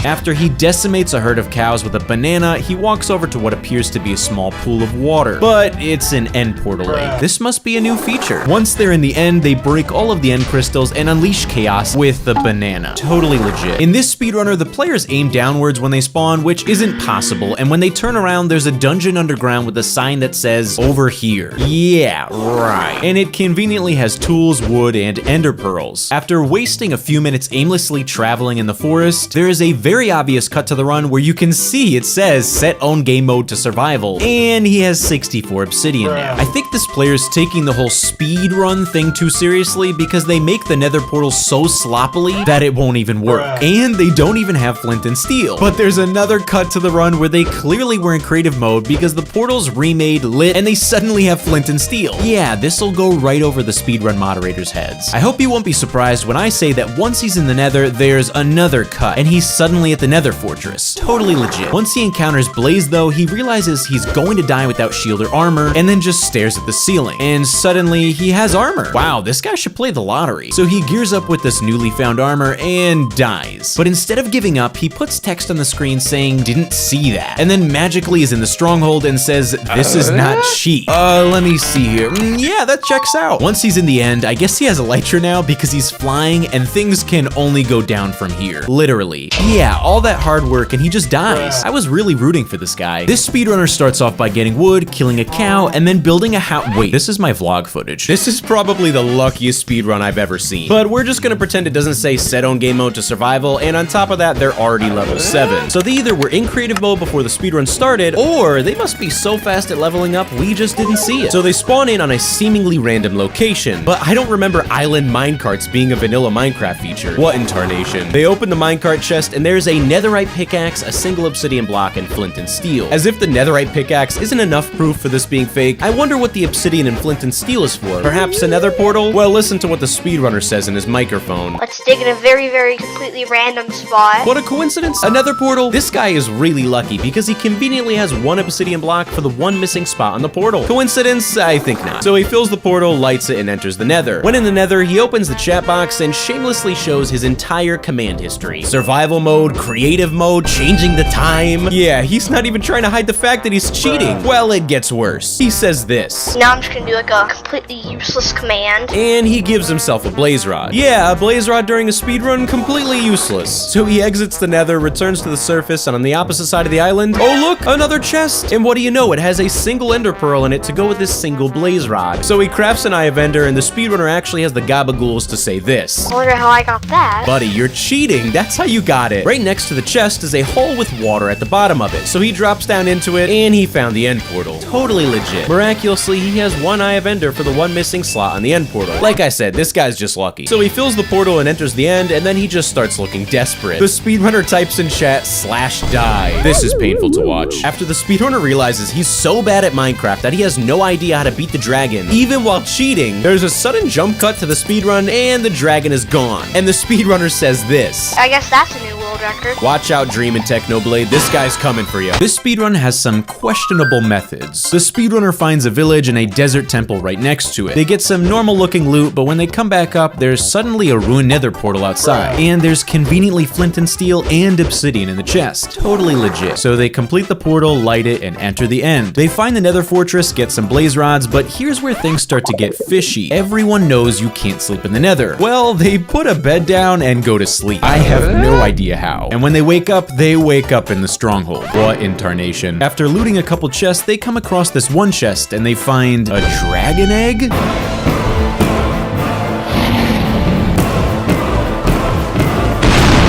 After he decimates a herd of cows with a banana, he walks over to what appears to be a small pool of water. But it's an end portal lake. This must be a new feature. Once they're in the end, they break all of the end crystals and unleash chaos with the banana. Totally legit. In this speedrunner, the players aim downwards when they spawn, which isn't possible, and when they turn around, there's a dungeon underground with a sign that says, over here. Yeah, right. And it conveniently has tools, wood, and ender pearls. After wasting a few minutes aimlessly traveling in the forest, there is a very obvious cut to the run where you can see it says set own game mode to survival, and he has 64 obsidian now. I think this player's taking the whole speed run thing too seriously because they make the nether portal so sloppily that it won't even work. And they don't even have flint and steel. But there's another cut to the run where they clearly were in creative mode because the portal's remade, lit, and they suddenly have flint and steel. Yeah, this'll go right over the speedrun moderators' heads. I hope you won't be surprised when I say that once he's in the nether, there's another cut, and he's suddenly at the nether fortress. Totally legit. Once he encounters Blaze though, he realizes he's going to die without shield or armor, and then just stares at the ceiling. And suddenly, he has armor. Wow, this guy should play the lottery. So he gears up with this newly found armor and dies. But instead of giving up, he puts text on the screen saying, didn't see that. And then magically is in the stronghold and says, this is not cheat. Let me see here. Yeah, that checks out. Once he's in the end, I guess he has Elytra now because he's flying and things can only go down from here. Literally. Yeah, all that hard work and he just dies. I was really rooting for this guy. This speedrunner starts off by getting wood, killing a cow, and then building a house. Wait, this is my vlog footage. This is probably the luckiest speedrun I've ever seen. But we're just gonna pretend it doesn't say set own game mode to survival, and on top of that, they're already level 7. So they either were in creative mode before the speedrun started, or they must be so fast at leveling up, we just didn't see it. So they spawn in on a seemingly random location, but I don't remember island minecarts being a vanilla Minecraft feature. What in tarnation? They open the minecart chest, and there's a netherite pickaxe, a single obsidian block, and flint and steel. As if the netherite pickaxe isn't enough proof for this being fake, I wonder what the obsidian and flint and steel is for. Perhaps a nether portal? Well, listen to what the speedrunner says in his microphone. Let's dig in a very, very completely random spot. What a coincidence! A nether portal? This guy is really lucky because he conveniently has one obsidian block for the one missing spot on the portal. Coincidence? I think not. So he fills the portal, lights it, and enters the nether. When in the nether, he opens the chat box and shamelessly shows his entire command history. Survival mode, creative mode, changing the time. Yeah, he's not even trying to hide the fact that he's cheating. Well, it gets worse. He says this. Now I'm just gonna do like a completely useless command. And he gives himself a blaze rod. Yeah, a blaze rod during a speedrun, completely useless. So he exits the nether, returns to the surface, and on the opposite side of the island, oh look, another chest. And what do you know, it has a single ender pearl in it to go with this single blaze rod. So he crafts an eye of ender, and the speedrunner actually has the gabagools to say this. I wonder how I got that. Buddy, you're cheating. That's how you got it. Right next to the chest is a hole with water at the bottom of it. So he drops down into it, and he found the end portal. Totally legit. Miraculously, he has one eye of ender for the one missing slot on the end portal. Like I said, this guy's just lucky. So he fills the portal and enters the end, and then he just starts looking desperate. The speedrunner types in chat, /die. This is painful to watch. After the speedrunner realizes he's so bad at Minecraft that he has no idea how to beat the dragon, even while cheating, there's a sudden jump cut to the speedrun, and the dragon is gone. And the speedrunner says this. I guess that's a new world record. Watch out, Dream and Technoblade. This guy's coming for you. This speedrun has some questionable methods. The speedrunner finds a village and a desert temple right next to it. They get some normal looking loot, but when they come back up, there's suddenly a ruined nether portal outside. And there's conveniently flint and steel and obsidian in the chest. Totally legit. So they complete the portal, light it, and enter the end. They find the nether fortress, get some blaze rods, but here's where things start to get fishy. Everyone knows you can't sleep in the nether. Well, they put a bed down and go to sleep. I have no idea how. And when they wake up in the stronghold. What in tarnation? After looting a couple chests, they come across this one chest and they find a dragon egg?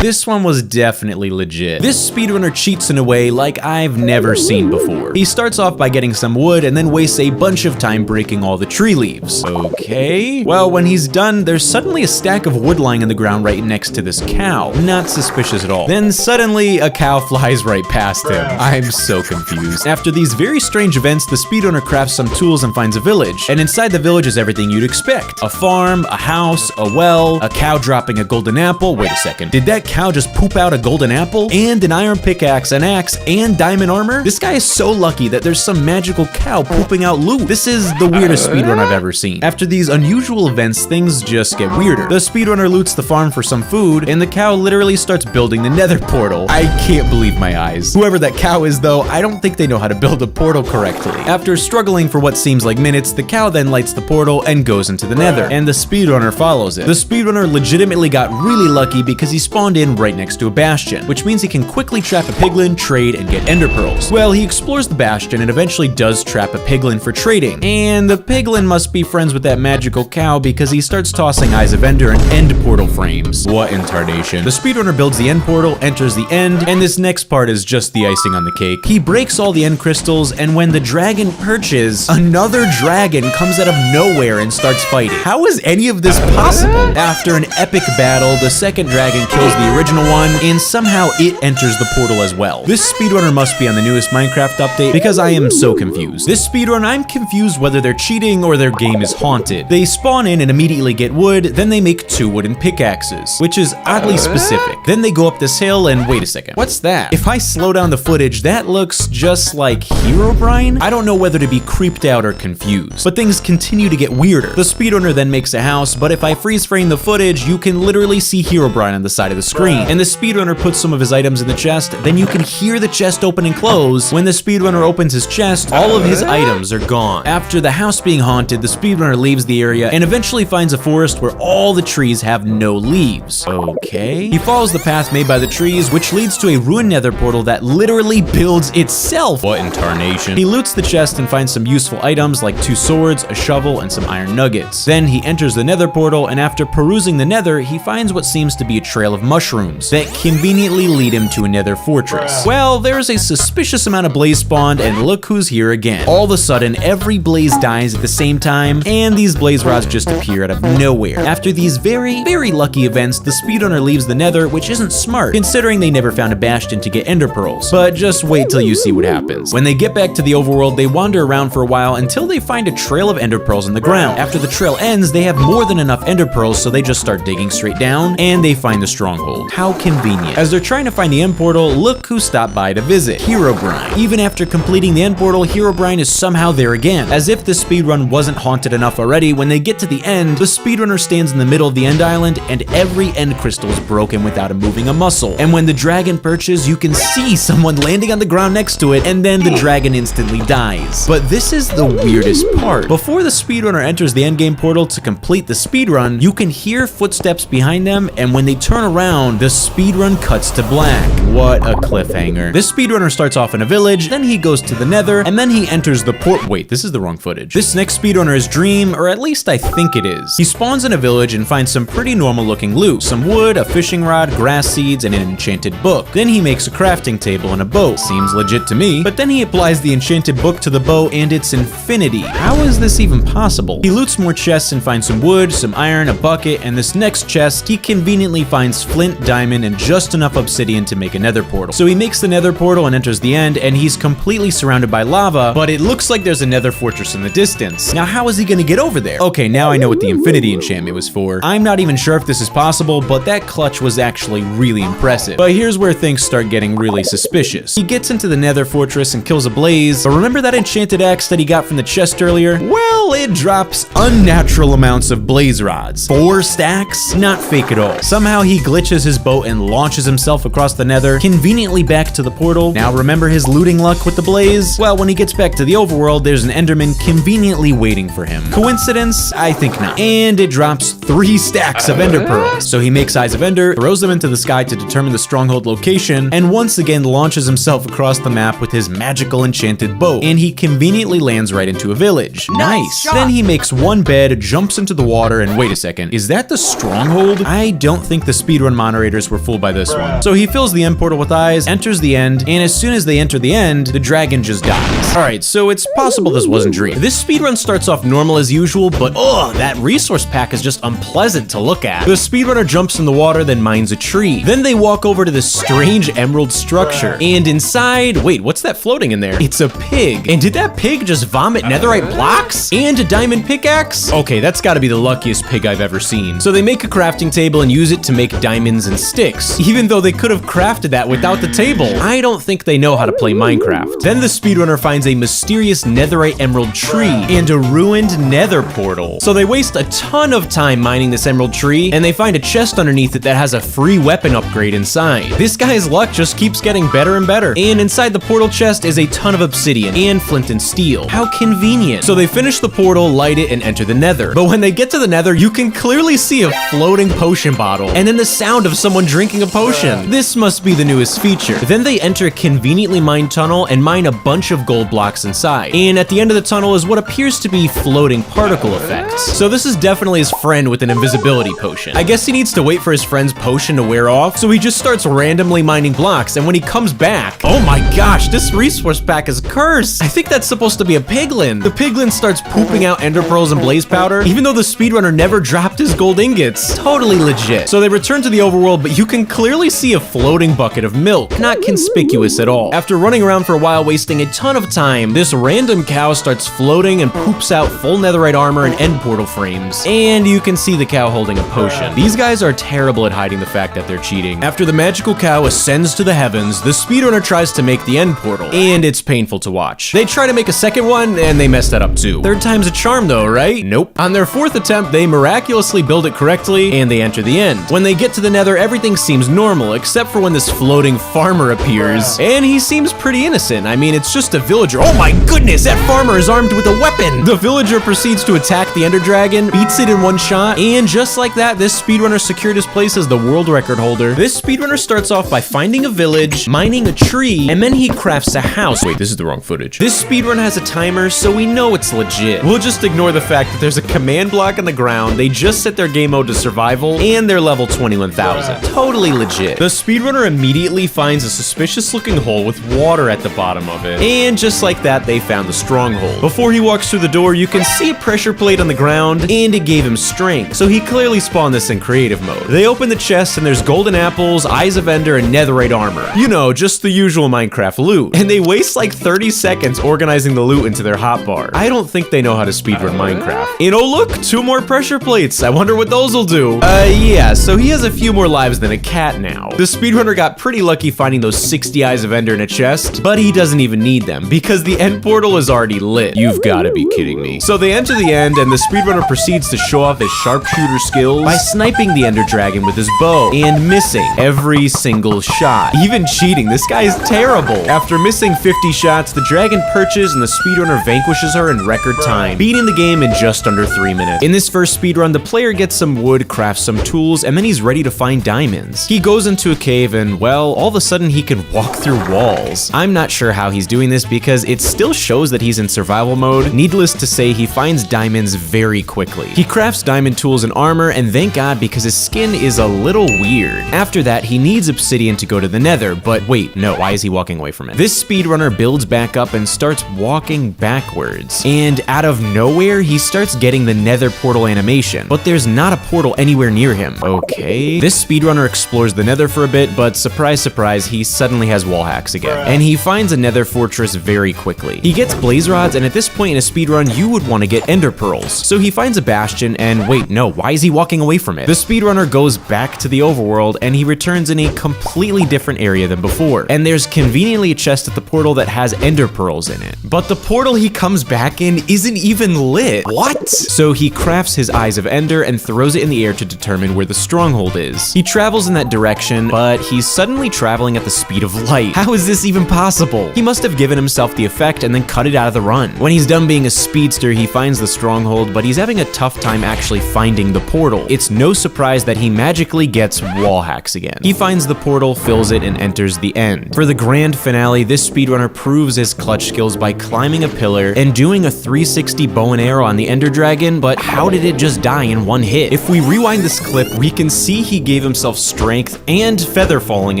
This one was definitely legit. This speedrunner cheats in a way like I've never seen before. He starts off by getting some wood and then wastes a bunch of time breaking all the tree leaves. Okay. Well, when he's done, there's suddenly a stack of wood lying on the ground right next to this cow. Not suspicious at all. Then suddenly a cow flies right past him. I'm so confused. After these very strange events, the speedrunner crafts some tools and finds a village. And inside the village is everything you'd expect. A farm, a house, a well, a cow dropping a golden apple. Wait a second. Did that cow just poop out a golden apple? And an iron pickaxe, an axe, and diamond armor? This guy is so lucky that there's some magical cow pooping out loot. This is the weirdest speedrun I've ever seen. After these unusual events, things just get weirder. The speedrunner loots the farm for some food, and the cow literally starts building the nether portal. I can't believe my eyes. Whoever that cow is though, I don't think they know how to build a portal correctly. After struggling for what seems like minutes, the cow then lights the portal and goes into the nether, and the speedrunner follows it. The speedrunner legitimately got really lucky because he spawned in right next to a bastion, which means he can quickly trap a piglin, trade, and get ender pearls. Well, he explores the bastion and eventually does trap a piglin for trading, and the piglin must be friends with that magical cow because he starts tossing Eyes of Ender and end portal frames. What in tarnation? The speedrunner builds the end portal, enters the end, and this next part is just the icing on the cake. He breaks all the end crystals, and when the dragon perches, another dragon comes out of nowhere and starts fighting. How is any of this possible? After an epic battle, the second dragon kills the original one, and somehow it enters the portal as well. This speedrunner must be on the newest Minecraft update because I am so confused. This speedrun, I'm confused whether they're cheating or their game is haunted. They spawn in and immediately get wood, then they make 2 wooden pickaxes, which is oddly specific. Then they go up this hill and wait a second. What's that? If I slow down the footage, that looks just like Herobrine? I don't know whether to be creeped out or confused, but things continue to get weirder. The speedrunner then makes a house, but if I freeze frame the footage, you can literally see Herobrine on the side of the screen. And the speedrunner puts some of his items in the chest, then you can hear the chest open and close. When the speedrunner opens his chest, all of his items are gone. After the house being haunted, the speedrunner leaves the area and eventually finds a forest where all the trees have no leaves. Okay. He follows the path made by the trees, which leads to a ruined nether portal that literally builds itself. What in tarnation? He loots the chest and finds some useful items like 2 swords, a shovel, and some iron nuggets. Then he enters the nether portal, and after perusing the nether, he finds what seems to be a trail of mushrooms that conveniently lead him to a nether fortress. Well, there's a suspicious amount of blaze spawned, and look who's here again. All of a sudden, every blaze dies at the same time, and these blaze rods just appear out of nowhere. After these very, very lucky events, the speedrunner leaves the nether, which isn't smart, considering they never found a bastion to get ender pearls. But just wait till you see what happens. When they get back to the overworld, they wander around for a while until they find a trail of ender pearls in the ground. After the trail ends, they have more than enough ender pearls, so they just start digging straight down, and they find the stronghold. How convenient. As they're trying to find the end portal, look who stopped by to visit. Herobrine. Even after completing the end portal, Herobrine is somehow there again. As if the speedrun wasn't haunted enough already, when they get to the end, the speedrunner stands in the middle of the end island, and every end crystal is broken without him moving a muscle. And when the dragon perches, you can see someone landing on the ground next to it, and then the dragon instantly dies. But this is the weirdest part. Before the speedrunner enters the endgame portal to complete the speedrun, you can hear footsteps behind them, and when they turn around, the speedrun cuts to black. What a cliffhanger. This speedrunner starts off in a village, then he goes to the nether, and then he enters the port. Wait, this is the wrong footage. This next speedrunner is Dream, or at least I think it is. He spawns in a village and finds some pretty normal looking loot. Some wood, a fishing rod, grass seeds, and an enchanted book. Then he makes a crafting table and a boat. Seems legit to me. But then he applies the enchanted book to the bow and it's infinity. How is this even possible? He loots more chests and finds some wood, some iron, a bucket, and this next chest, he conveniently finds flint, diamond, and just enough obsidian to make a nether portal. So he makes the nether portal and enters the end, and he's completely surrounded by lava, but it looks like there's a nether fortress in the distance. Now how is he gonna get over there? Okay, now I know what the infinity enchantment was for. I'm not even sure if this is possible, but that clutch was actually really impressive. But here's where things start getting really suspicious. He gets into the nether fortress and kills a blaze, but remember that enchanted axe that he got from the chest earlier? Well, it drops unnatural amounts of blaze rods. 4 stacks? Not fake at all. Somehow he glitches his boat and launches himself across the nether, conveniently back to the portal. Now remember his looting luck with the blaze? Well, when he gets back to the overworld, there's an enderman conveniently waiting for him. Coincidence? I think not. And it drops 3 stacks of ender pearls. So he makes Eyes of Ender, throws them into the sky to determine the stronghold location, and once again launches himself across the map with his magical enchanted boat. And he conveniently lands right into a village. Nice. Then he makes 1 bed, jumps into the water, and wait a second, is that the stronghold? I don't think the speedrun moderators were fooled by this one. So he fills the end portal with eyes, enters the end, and as soon as they enter the end, the dragon just dies. Alright, so it's possible this wasn't Dream. This speedrun starts off normal as usual, but that resource pack is just unpleasant to look at. The speedrunner jumps in the water, then mines a tree. Then they walk over to this strange emerald structure, and inside, wait, what's that floating in there? It's a pig. And did that pig just vomit netherite blocks? And a diamond pickaxe? Okay, that's gotta be the luckiest pig I've ever seen. So they make a crafting table and use it to make diamond diamonds and sticks, even though they could have crafted that without the table. I don't think they know how to play Minecraft. Then the speedrunner finds a mysterious netherite emerald tree and a ruined nether portal. So they waste a ton of time mining this emerald tree, and they find a chest underneath it that has a free weapon upgrade inside. This guy's luck just keeps getting better and better. And inside the portal chest is a ton of obsidian and flint and steel. How convenient. So they finish the portal, light it, and enter the nether. But when they get to the nether, you can clearly see a floating potion bottle, and then the sound of someone drinking a potion. This must be the newest feature. Then they enter a conveniently mined tunnel and mine a bunch of gold blocks inside. And at the end of the tunnel is what appears to be floating particle effects. So this is definitely his friend with an invisibility potion. I guess he needs to wait for his friend's potion to wear off, so he just starts randomly mining blocks, and when he comes back, oh my gosh, this resource pack is cursed. I think that's supposed to be a piglin. The piglin starts pooping out ender pearls and blaze powder, even though the speedrunner never dropped his gold ingots. Totally legit. So they return to the overworld, but you can clearly see a floating bucket of milk. Not conspicuous at all. After running around for a while, wasting a ton of time, this random cow starts floating and poops out full netherite armor and end portal frames. And you can see the cow holding a potion. These guys are terrible at hiding the fact that they're cheating. After the magical cow ascends to the heavens, the speedrunner tries to make the end portal, and it's painful to watch. They try to make a second one, and they mess that up too. Third time's a charm though, right? Nope. On their fourth attempt, they miraculously build it correctly, and they enter the end. When they get to the nether, everything seems normal, except for when this floating farmer appears, and he seems pretty innocent. I mean, it's just a villager. Oh my goodness, that farmer is armed with a weapon! The villager proceeds to attack the ender dragon, beats it in one shot, and just like that, this speedrunner secured his place as the world record holder. This speedrunner starts off by finding a village, mining a tree, and then he crafts a house. Wait, this is the wrong footage. This speedrun has a timer, so we know it's legit. We'll just ignore the fact that there's a command block on the ground, they just set their game mode to survival, and they're level 21,000. Totally legit. The speedrunner immediately finds a suspicious looking hole with water at the bottom of it, and just like that, they found the stronghold. Before he walks through the door, you can see a pressure plate on the ground, and it gave him strength, so he clearly spawned this in creative mode. They open the chest, and there's golden apples, eyes of ender, and netherite armor. You know, just the usual Minecraft loot. And they waste like 30 seconds organizing the loot into their hotbar. I don't think they know how to speedrun Minecraft. And oh look, 2 more pressure plates. I wonder what those will do. Yeah, so he has a few more lives than a cat now. The speedrunner got pretty lucky finding those 60 eyes of ender in a chest, but he doesn't even need them because the end portal is already lit. You've gotta be kidding me. So they enter the end, and the speedrunner proceeds to show off his sharpshooter skills by sniping the ender dragon with his bow and missing every single shot. Even cheating, this guy is terrible. After missing 50 shots, the dragon perches and the speedrunner vanquishes her in record time, beating the game in just under 3 minutes. In this first speedrun, the player gets some wood, crafts some tools, and then he's ready to find diamonds. He goes into a cave and, well, all of a sudden he can walk through walls. I'm not sure how he's doing this because it still shows that he's in survival mode. Needless to say, he finds diamonds very quickly. He crafts diamond tools and armor, and thank God because his skin is a little weird. After that, he needs obsidian to go to the nether, but wait, no, why is he walking away from it? This speedrunner builds back up and starts walking backwards. And out of nowhere, he starts getting the nether portal animation, but there's not a portal anywhere near him. Okay. This speedrunner explores the nether for a bit, but surprise, surprise, he suddenly has wall hacks again. And he finds a nether fortress very quickly. He gets blaze rods, and at this point in a speedrun, you would want to get ender pearls. So he finds a bastion, and wait, no, why is he walking away from it? The speedrunner goes back to the overworld, and he returns in a completely different area than before. And there's conveniently a chest at the portal that has ender pearls in it. But the portal he comes back in isn't even lit. What? So he crafts his eyes of ender and throws it in the air to determine where the stronghold is. He travels in that direction, but he's suddenly traveling at the speed of light. How is this even possible? He must have given himself the effect and then cut it out of the run. When he's done being a speedster, he finds the stronghold, but he's having a tough time actually finding the portal. It's no surprise that he magically gets wall hacks again. He finds the portal, fills it, and enters the end. For the grand finale, this speedrunner proves his clutch skills by climbing a pillar and doing a 360 bow and arrow on the ender dragon, but how did it just die in one hit? If we rewind this clip, we can see he gave himself strength and feather falling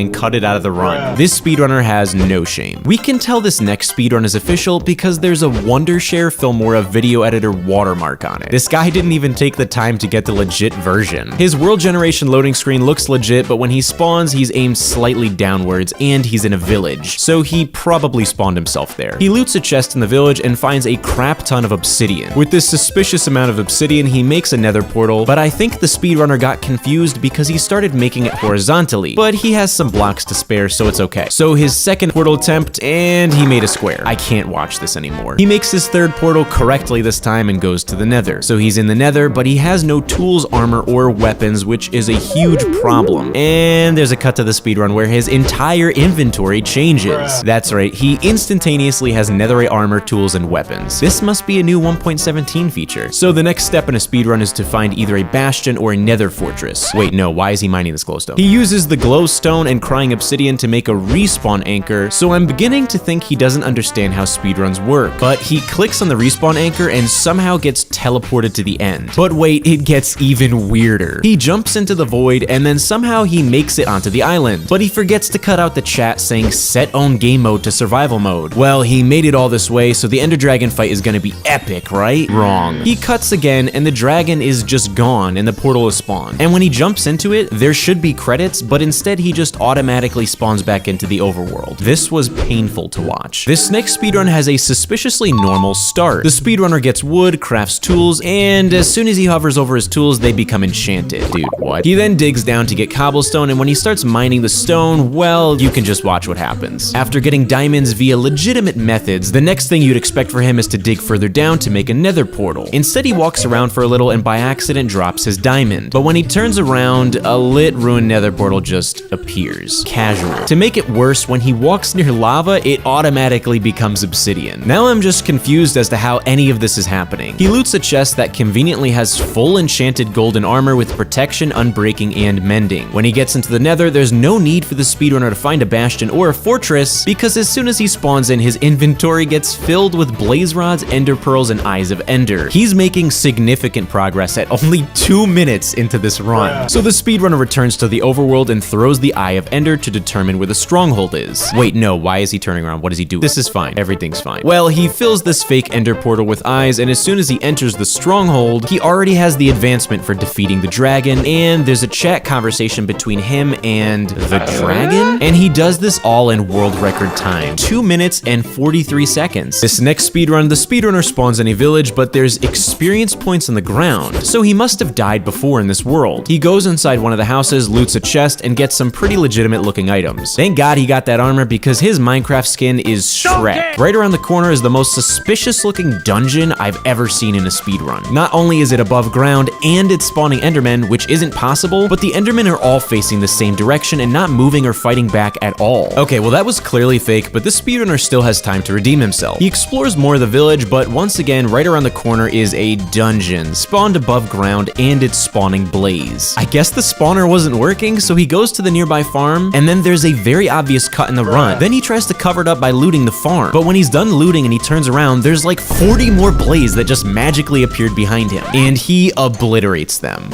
and cut it out of the run. This speedrunner has no shame. We can tell this next speedrun is official because there's a Wondershare Filmora video editor watermark on it. This guy didn't even take the time to get the legit version. His world generation loading screen looks legit, but when he spawns, he's aimed slightly downwards and he's in a village, so he probably spawned himself there. He loots a chest in the village and finds a crap ton of obsidian. With this suspicious amount of obsidian, he makes a nether portal, but I think the speedrunner got confused because he started making it horizontally, but he has some blocks to spare, so it's okay. So his second portal attempt, and he made a square. I can't watch this anymore. He makes his third portal correctly this time and goes to the nether. So he's in the nether, but he has no tools, armor, or weapons, which is a huge problem. And there's a cut to the speedrun where his entire inventory changes. That's right, he instantaneously has netherite armor, tools, and weapons. This must be a new 1.17 feature. So the next step in a speedrun is to find either a bastion or a nether fortress. Wait, no, why is he mining this glowstone? He uses the glowstone and crying obsidian to make a respawn anchor, so I'm beginning to think he doesn't understand how speedruns work. But he clicks on the respawn anchor and somehow gets teleported to the end. But wait, it gets even weirder. He jumps into the void and then somehow he makes it onto the island. But he forgets to cut out the chat saying set own game mode to survival mode. Well, he made it all this way, so the Ender Dragon fight is gonna be epic, right? Wrong. He cuts again and the dragon is just gone and the portal is spawned. And when he jumps into it, there should be credits, but instead he just automatically spawns back into the overworld. This was painful to watch. This next speedrun has a suspiciously normal start. The speedrunner gets wood, crafts tools, and as soon as he hovers over his tools, they become enchanted. Dude, what? He then digs down to get cobblestone, and when he starts mining the stone, well, you can just watch what happens. After getting diamonds via legitimate methods, the next thing you'd expect for him is to dig further down to make a nether portal. Instead, he walks around for a little and by accident drops his diamond. But when he turns around, a lit ruined nether portal just appears. Casual. To make it worse, when he walks near lava, it automatically becomes obsidian. Now I'm just confused as to how any of this is happening. He loots a chest that conveniently has full enchanted golden armor with protection, unbreaking, and mending. When he gets into the nether, there's no need for the speedrunner to find a bastion or a fortress, because as soon as he spawns in, his inventory gets filled with blaze rods, ender pearls, and eyes of ender. He's making significant progress at only 2 minutes into this run. So the speedrunner returns to the overworld and throws the eye of ender to determine where the stronghold is. Wait, no, why is he turning around? What does he do? This is fine. Everything's fine. Well, he fills this fake ender portal with eyes, and as soon as he enters the stronghold, he already has the advancement for defeating the dragon, and there's a chat conversation between him and the dragon, and he does this all in world record time. 2 minutes and 43 seconds. This next speedrun, the speedrunner spawns in a village, but there's experience points on the ground, so he must have died before in this world. He goes inside one of the houses, loots a chest, and gets some pretty legitimate looking items. Thank God he got that armor because his Minecraft skin is Shrek. Right around the corner is the most suspicious looking dungeon I've ever seen in a speedrun. Not only is it above ground and it's spawning endermen, which isn't possible, but the endermen are all facing the same direction and not moving or fighting back at all. Okay, well that was clearly fake, but this speedrunner still has time to redeem himself. He explores more of the village, but once again, right around the corner is a dungeon, spawned above ground, and it's spawning blaze. I guess the spawner wasn't working, so he goes to the nearby farm, and then there's a very obvious cut in the run. Then he tries to cover it up by looting the farm, but when he's done looting and he turns around, there's like 40 more blaze that just magically appeared behind him, and he obliterates them.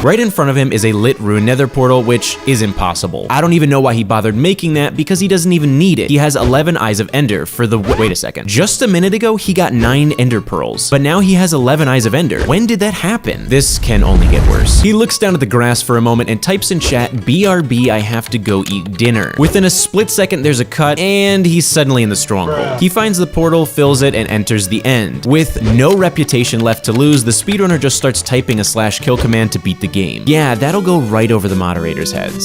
Right in front of him is a lit ruined nether portal, which is impossible. I don't even know why he bothered making that because he doesn't even need it. He has 11 eyes of ender for the— wait a second. Just a minute ago, he got 9 ender pearls, but now he has 11 eyes of ender. When did that happen? This can only get worse. He looks down at the grass for a moment and types in chat, BRB, I have to go eat dinner. Within a split second, there's a cut, and he's suddenly in the stronghold. He finds the portal, fills it, and enters the end. With no reputation left to lose, the speedrunner just starts typing a /kill command to beat the game. Yeah, that'll go right over the moderators' heads.